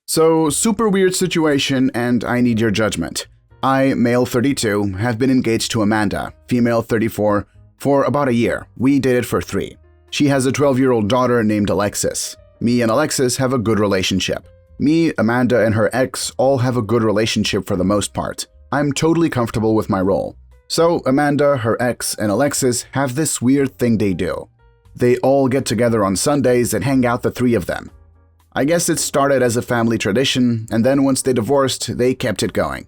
So, super weird situation, and I need your judgment. I, male 32, have been engaged to Amanda, female 34, for about a year. We dated for 3. She has a 12-year-old daughter named Alexis. Me and Alexis have a good relationship. Me, Amanda, and her ex all have a good relationship for the most part. I'm totally comfortable with my role. So, Amanda, her ex, and Alexis have this weird thing they do. They all get together on Sundays and hang out, the 3 of them. I guess it started as a family tradition, and then once they divorced, they kept it going.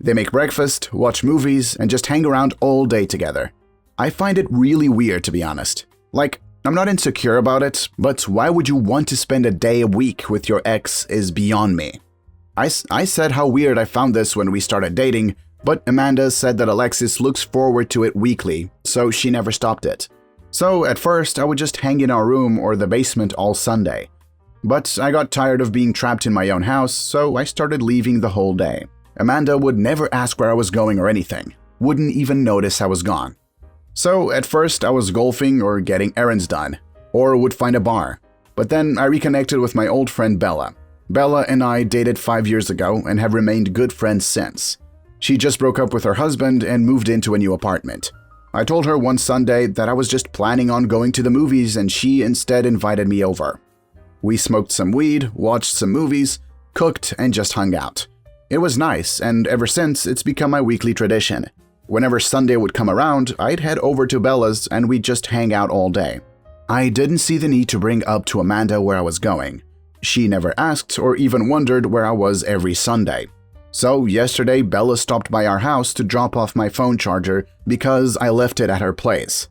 They make breakfast, watch movies, and just hang around all day together. I find it really weird, to be honest. Like, I'm not insecure about it, but why would you want to spend a day a week with your ex is beyond me. I said how weird I found this when we started dating, but Amanda said that Alexis looks forward to it weekly, so she never stopped it. So at first, I would just hang in our room or the basement all Sunday. But I got tired of being trapped in my own house, so I started leaving the whole day. Amanda would never ask where I was going or anything, wouldn't even notice I was gone. So at first I was golfing or getting errands done, or would find a bar. But then I reconnected with my old friend Bella. Bella and I dated 5 years ago and have remained good friends since. She just broke up with her husband and moved into a new apartment. I told her one Sunday that I was just planning on going to the movies and she instead invited me over. We smoked some weed, watched some movies, cooked, and just hung out. It was nice, and ever since, it's become my weekly tradition. Whenever Sunday would come around, I'd head over to Bella's and we'd just hang out all day. I didn't see the need to bring up to Amanda where I was going. She never asked or even wondered where I was every Sunday. So yesterday, Bella stopped by our house to drop off my phone charger because I left it at her place.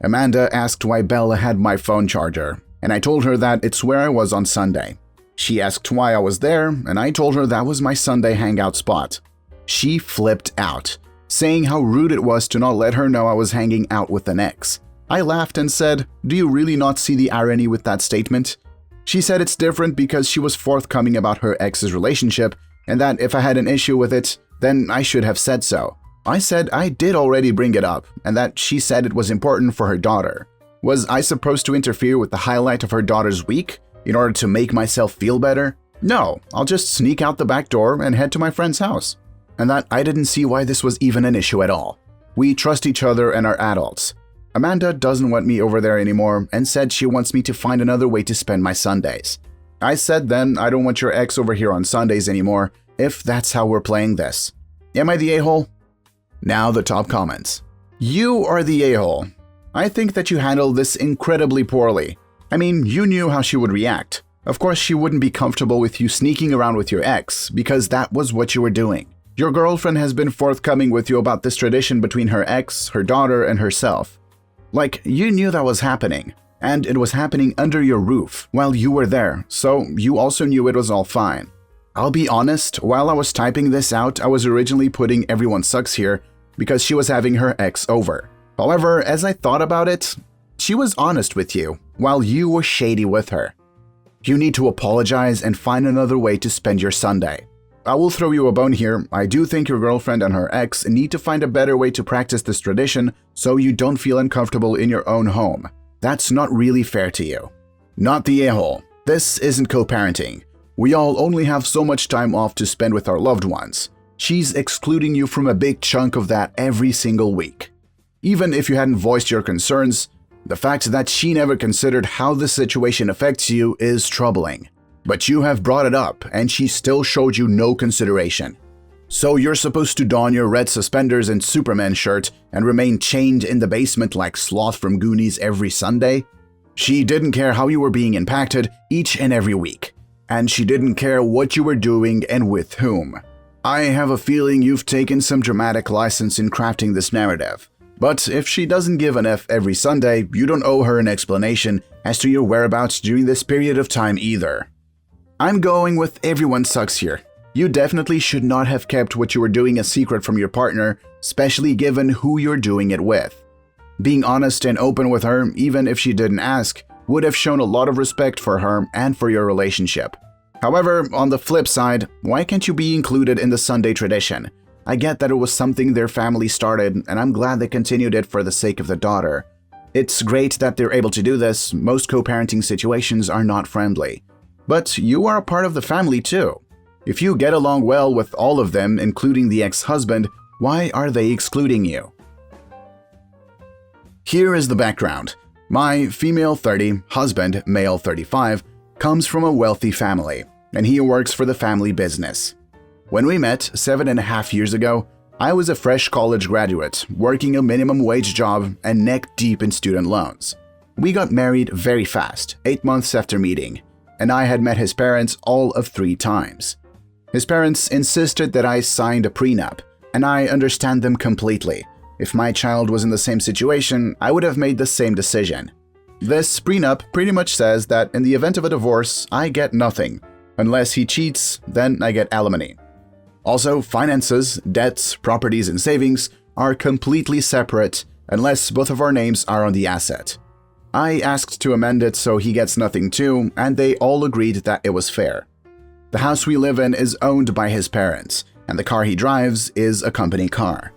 Amanda asked why Bella had my phone charger, and I told her that it's where I was on Sunday. She asked why I was there, and I told her that was my Sunday hangout spot. She flipped out, saying how rude it was to not let her know I was hanging out with an ex. I laughed and said, "Do you really not see the irony with that statement?" She said it's different because she was forthcoming about her ex's relationship, and that if I had an issue with it, then I should have said so. I said I did already bring it up, and that she said it was important for her daughter. Was I supposed to interfere with the highlight of her daughter's week in order to make myself feel better? No, I'll just sneak out the back door and head to my friend's house. And that I didn't see why this was even an issue at all. We trust each other and are adults. Amanda doesn't want me over there anymore and said she wants me to find another way to spend my Sundays. I said then I don't want your ex over here on Sundays anymore if that's how we're playing this. Am I the a-hole? Now the top comments. You are the a-hole. I think that you handled this incredibly poorly. I mean, you knew how she would react. Of course, she wouldn't be comfortable with you sneaking around with your ex because that was what you were doing. Your girlfriend has been forthcoming with you about this tradition between her ex, her daughter, and herself. Like, you knew that was happening, and it was happening under your roof while you were there, so you also knew it was all fine. I'll be honest, while I was typing this out, I was originally putting "everyone sucks" here because she was having her ex over. However, as I thought about it, she was honest with you while you were shady with her. You need to apologize and find another way to spend your Sunday. I will throw you a bone here. I do think your girlfriend and her ex need to find a better way to practice this tradition so you don't feel uncomfortable in your own home. That's not really fair to you. Not the a-hole. This isn't co-parenting. We all only have so much time off to spend with our loved ones. She's excluding you from a big chunk of that every single week. Even if you hadn't voiced your concerns, the fact that she never considered how the situation affects you is troubling. But you have brought it up, and she still showed you no consideration. So you're supposed to don your red suspenders and Superman shirt and remain chained in the basement like Sloth from Goonies every Sunday? She didn't care how you were being impacted each and every week. And she didn't care what you were doing and with whom. I have a feeling you've taken some dramatic license in crafting this narrative. But if she doesn't give an F every Sunday, you don't owe her an explanation as to your whereabouts during this period of time either. I'm going with "everyone sucks" here. You definitely should not have kept what you were doing a secret from your partner, especially given who you're doing it with. Being honest and open with her, even if she didn't ask, would have shown a lot of respect for her and for your relationship. However, on the flip side, why can't you be included in the Sunday tradition? I get that it was something their family started, and I'm glad they continued it for the sake of the daughter. It's great that they're able to do this. Most co-parenting situations are not friendly. But you are a part of the family too. If you get along well with all of them, including the ex-husband, why are they excluding you? Here is the background. My female 30, husband, male 35, comes from a wealthy family, and he works for the family business. When we met 7.5 years ago, I was a fresh college graduate, working a minimum wage job and neck deep in student loans. We got married very fast, 8 months after meeting, and I had met his parents all of 3 times. His parents insisted that I signed a prenup, and I understand them completely. If my child was in the same situation, I would have made the same decision. This prenup pretty much says that in the event of a divorce, I get nothing. Unless he cheats, then I get alimony. Also, finances, debts, properties, and savings are completely separate unless both of our names are on the asset. I asked to amend it so he gets nothing too, and they all agreed that it was fair. The house we live in is owned by his parents, and the car he drives is a company car.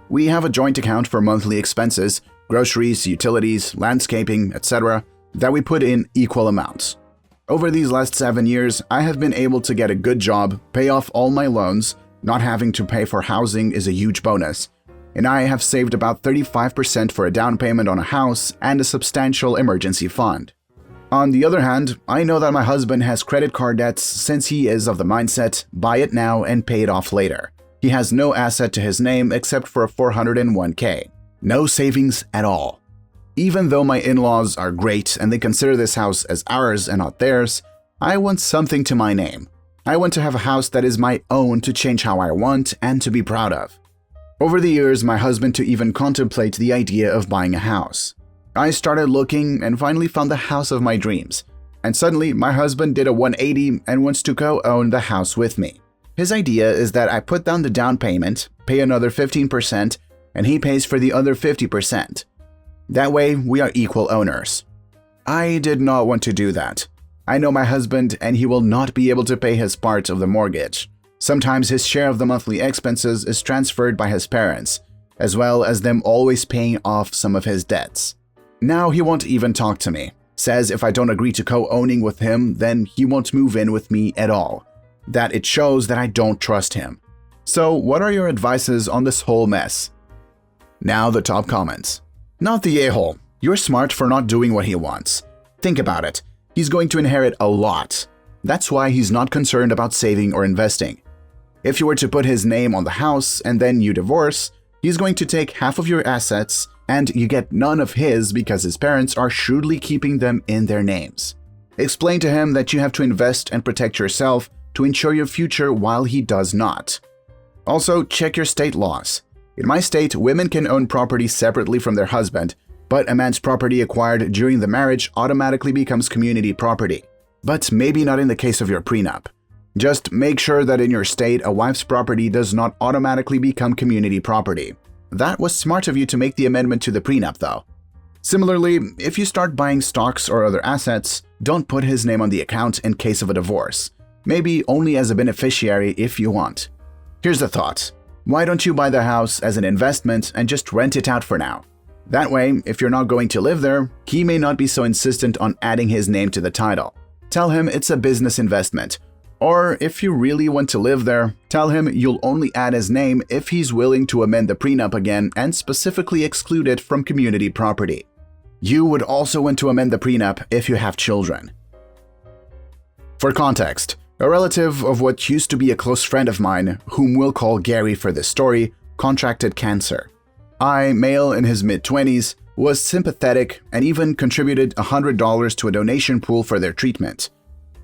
We have a joint account for monthly expenses, groceries, utilities, landscaping, etc., that we put in equal amounts. Over these last 7 years, I have been able to get a good job, pay off all my loans. Not having to pay for housing is a huge bonus, and I have saved about 35% for a down payment on a house and a substantial emergency fund. On the other hand, I know that my husband has credit card debts since he is of the mindset, buy it now and pay it off later. He has no asset to his name except for a 401k. No savings at all. Even though my in-laws are great and they consider this house as ours and not theirs, I want something to my name. I want to have a house that is my own to change how I want and to be proud of. Over the years, my husband to even contemplate the idea of buying a house. I started looking and finally found the house of my dreams. And suddenly, my husband did a 180 and wants to co-own the house with me. His idea is that I put down the down payment, pay another 15%, and he pays for the other 50%. That way, we are equal owners. I did not want to do that. I know my husband and he will not be able to pay his part of the mortgage. Sometimes his share of the monthly expenses is transferred by his parents, as well as them always paying off some of his debts. Now he won't even talk to me. Says if I don't agree to co-owning with him, then he won't move in with me at all. That it shows that I don't trust him. So what are your advices on this whole mess? Now the top comments. Not the a-hole. You're smart for not doing what he wants. Think about it. He's going to inherit a lot. That's why he's not concerned about saving or investing. If you were to put his name on the house and then you divorce, he's going to take half of your assets and you get none of his because his parents are shrewdly keeping them in their names. Explain to him that you have to invest and protect yourself to ensure your future while he does not. Also, check your state laws. In my state, women can own property separately from their husband, but a man's property acquired during the marriage automatically becomes community property. But maybe not in the case of your prenup. Just make sure that in your state, a wife's property does not automatically become community property. That was smart of you to make the amendment to the prenup, though. Similarly, if you start buying stocks or other assets, don't put his name on the account in case of a divorce. Maybe only as a beneficiary if you want. Here's the thought. Why don't you buy the house as an investment and just rent it out for now? That way, if you're not going to live there, he may not be so insistent on adding his name to the title. Tell him it's a business investment. Or if you really want to live there, tell him you'll only add his name if he's willing to amend the prenup again and specifically exclude it from community property. You would also want to amend the prenup if you have children. For context, a relative of what used to be a close friend of mine, whom we'll call Gary for this story, contracted cancer. I, male in his mid-20s, was sympathetic and even contributed $100 to a donation pool for their treatment.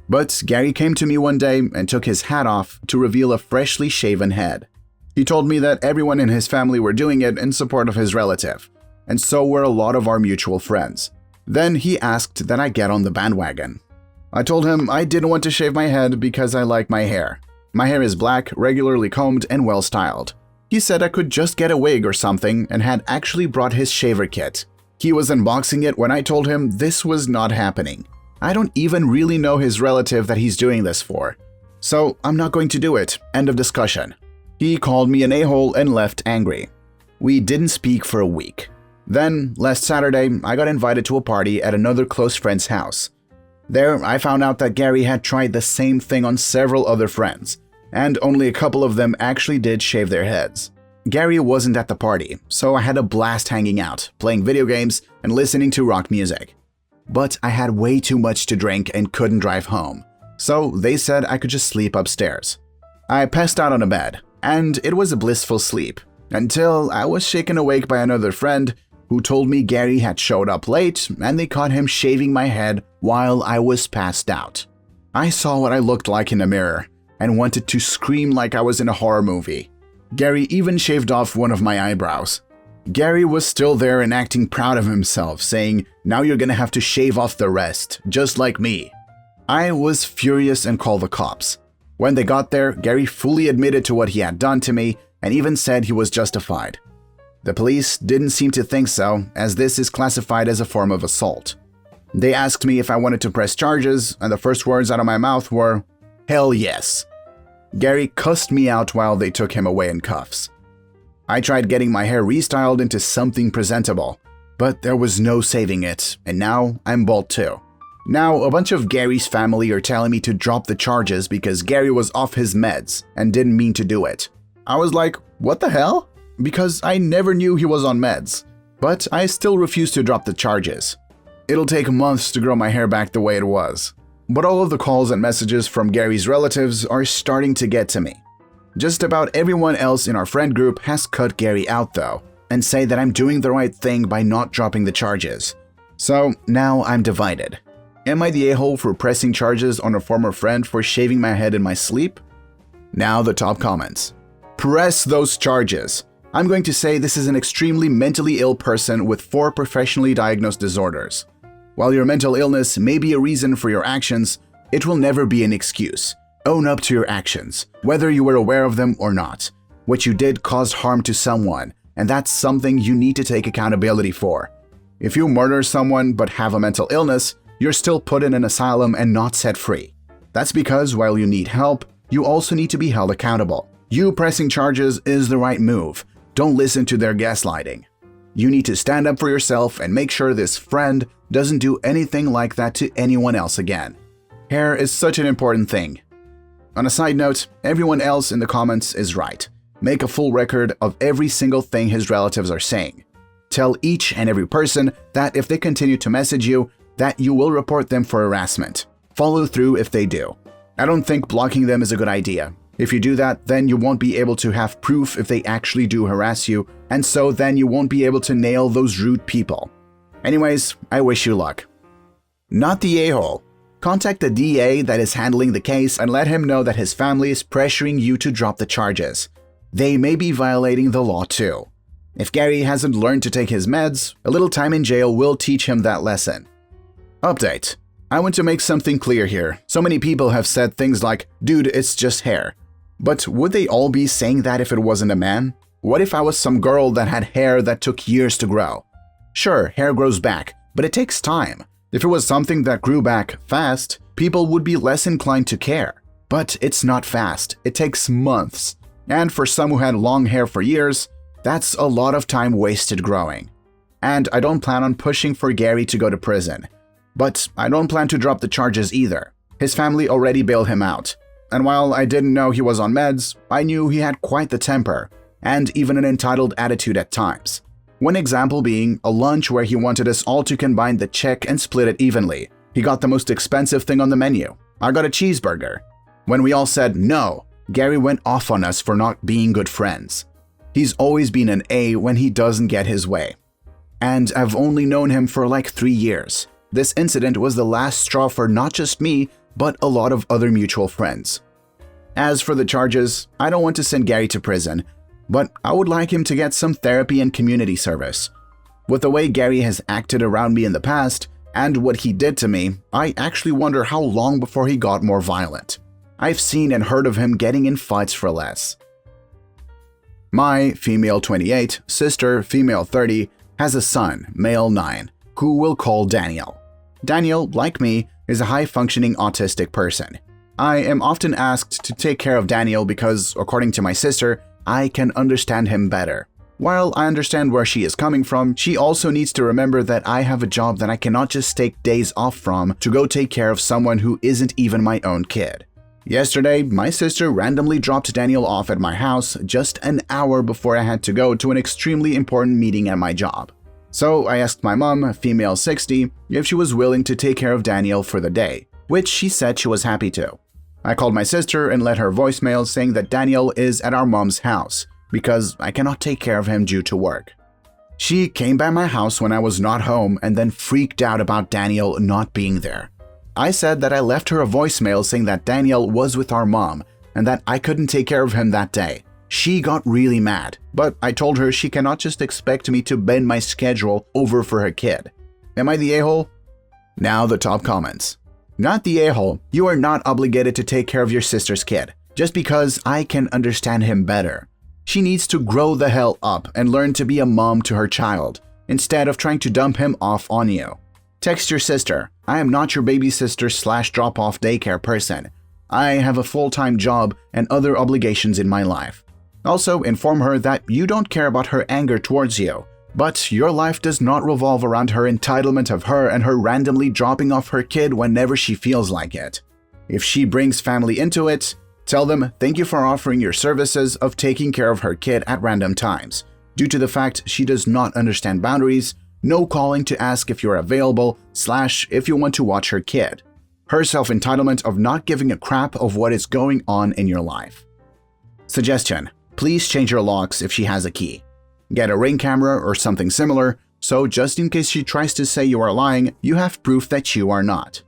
But Gary came to me one day and took his hat off to reveal a freshly shaven head. He told me that everyone in his family were doing it in support of his relative, and so were a lot of our mutual friends. Then he asked that I get on the bandwagon. I told him I didn't want to shave my head because I like my hair. My hair is black, regularly combed, and well-styled. He said I could just get a wig or something and had actually brought his shaver kit. He was unboxing it when I told him this was not happening. I don't even really know his relative that he's doing this for. So I'm not going to do it. End of discussion. He called me an a-hole and left angry. We didn't speak for a week. Then, last Saturday, I got invited to a party at another close friend's house. There, I found out that Gary had tried the same thing on several other friends, and only a couple of them actually did shave their heads. Gary wasn't at the party, so I had a blast hanging out, playing video games, and listening to rock music. But I had way too much to drink and couldn't drive home, so they said I could just sleep upstairs. I passed out on a bed, and it was a blissful sleep, until I was shaken awake by another friend who told me Gary had showed up late and they caught him shaving my head while I was passed out. I saw what I looked like in a mirror and wanted to scream like I was in a horror movie. Gary even shaved off one of my eyebrows. Gary was still there and acting proud of himself, saying, "Now you're gonna have to shave off the rest, just like me." I was furious and called the cops. When they got there, Gary fully admitted to what he had done to me and even said he was justified. The police didn't seem to think so, as this is classified as a form of assault. They asked me if I wanted to press charges, and the first words out of my mouth were, "Hell yes." Gary cussed me out while they took him away in cuffs. I tried getting my hair restyled into something presentable, but there was no saving it, and now I'm bald too. Now, a bunch of Gary's family are telling me to drop the charges because Gary was off his meds and didn't mean to do it. I was like, what the hell? Because I never knew he was on meds, but I still refuse to drop the charges. It'll take months to grow my hair back the way it was. But all of the calls and messages from Gary's relatives are starting to get to me. Just about everyone else in our friend group has cut Gary out though, and say that I'm doing the right thing by not dropping the charges. So now I'm divided. Am I the a-hole for pressing charges on a former friend for shaving my head in my sleep? Now the top comments. Press those charges. I'm going to say this is an extremely mentally ill person with 4 professionally diagnosed disorders. While your mental illness may be a reason for your actions, it will never be an excuse. Own up to your actions, whether you were aware of them or not. What you did caused harm to someone, and that's something you need to take accountability for. If you murder someone but have a mental illness, you're still put in an asylum and not set free. That's because while you need help, you also need to be held accountable. You pressing charges is the right move. Don't listen to their gaslighting. You need to stand up for yourself and make sure this friend doesn't do anything like that to anyone else again. Hair is such an important thing. On a side note, everyone else in the comments is right. Make a full record of every single thing his relatives are saying. Tell each and every person that if they continue to message you, that you will report them for harassment. Follow through if they do. I don't think blocking them is a good idea. If you do that, then you won't be able to have proof if they actually do harass you, and so then you won't be able to nail those rude people. Anyways, I wish you luck. Not the a-hole. Contact the DA that is handling the case and let him know that his family is pressuring you to drop the charges. They may be violating the law too. If Gary hasn't learned to take his meds, a little time in jail will teach him that lesson. Update. I want to make something clear here. So many people have said things like, "Dude, it's just hair." But would they all be saying that if it wasn't a man? What if I was some girl that had hair that took years to grow? Sure, hair grows back, but it takes time. If it was something that grew back fast, people would be less inclined to care. But it's not fast, it takes months. And for some who had long hair for years, that's a lot of time wasted growing. And I don't plan on pushing for Gary to go to prison. But I don't plan to drop the charges either. His family already bailed him out. And while I didn't know he was on meds, I knew he had quite the temper, and even an entitled attitude at times. One example being a lunch where he wanted us all to combine the check and split it evenly. He got the most expensive thing on the menu. I got a cheeseburger. When we all said no, Gary went off on us for not being good friends. He's always been an A when he doesn't get his way. And I've only known him for like 3 years. This incident was the last straw for not just me, but a lot of other mutual friends. As for the charges, I don't want to send Gary to prison, but I would like him to get some therapy and community service. With the way Gary has acted around me in the past, and what he did to me, I actually wonder how long before he got more violent. I've seen and heard of him getting in fights for less. My female 28, sister female 30, has a son, male 9, who we'll call Daniel. Daniel, like me, is a high-functioning autistic person. I am often asked to take care of Daniel because, according to my sister, I can understand him better. While I understand where she is coming from, she also needs to remember that I have a job that I cannot just take days off from to go take care of someone who isn't even my own kid. Yesterday, my sister randomly dropped Daniel off at my house just an hour before I had to go to an extremely important meeting at my job. So I asked my mom, female 60, if she was willing to take care of Daniel for the day, which she said she was happy to. I called my sister and let her voicemail saying that Daniel is at our mom's house because I cannot take care of him due to work. She came by my house when I was not home and then freaked out about Daniel not being there. I said that I left her a voicemail saying that Daniel was with our mom and that I couldn't take care of him that day. She got really mad, but I told her she cannot just expect me to bend my schedule over for her kid. Am I the a-hole? Now the top comments. Not the a-hole. You are not obligated to take care of your sister's kid, just because I can understand him better. She needs to grow the hell up and learn to be a mom to her child, instead of trying to dump him off on you. Text your sister. I am not your baby sister / drop-off daycare person. I have a full-time job and other obligations in my life. Also, inform her that you don't care about her anger towards you, but your life does not revolve around her entitlement of her and her randomly dropping off her kid whenever she feels like it. If she brings family into it, tell them thank you for offering your services of taking care of her kid at random times. Due to the fact she does not understand boundaries, no calling to ask if you're available / if you want to watch her kid. Her self-entitlement of not giving a crap of what is going on in your life. Suggestion: please change your locks if she has a key. Get a Ring camera or something similar, so just in case she tries to say you are lying, you have proof that you are not.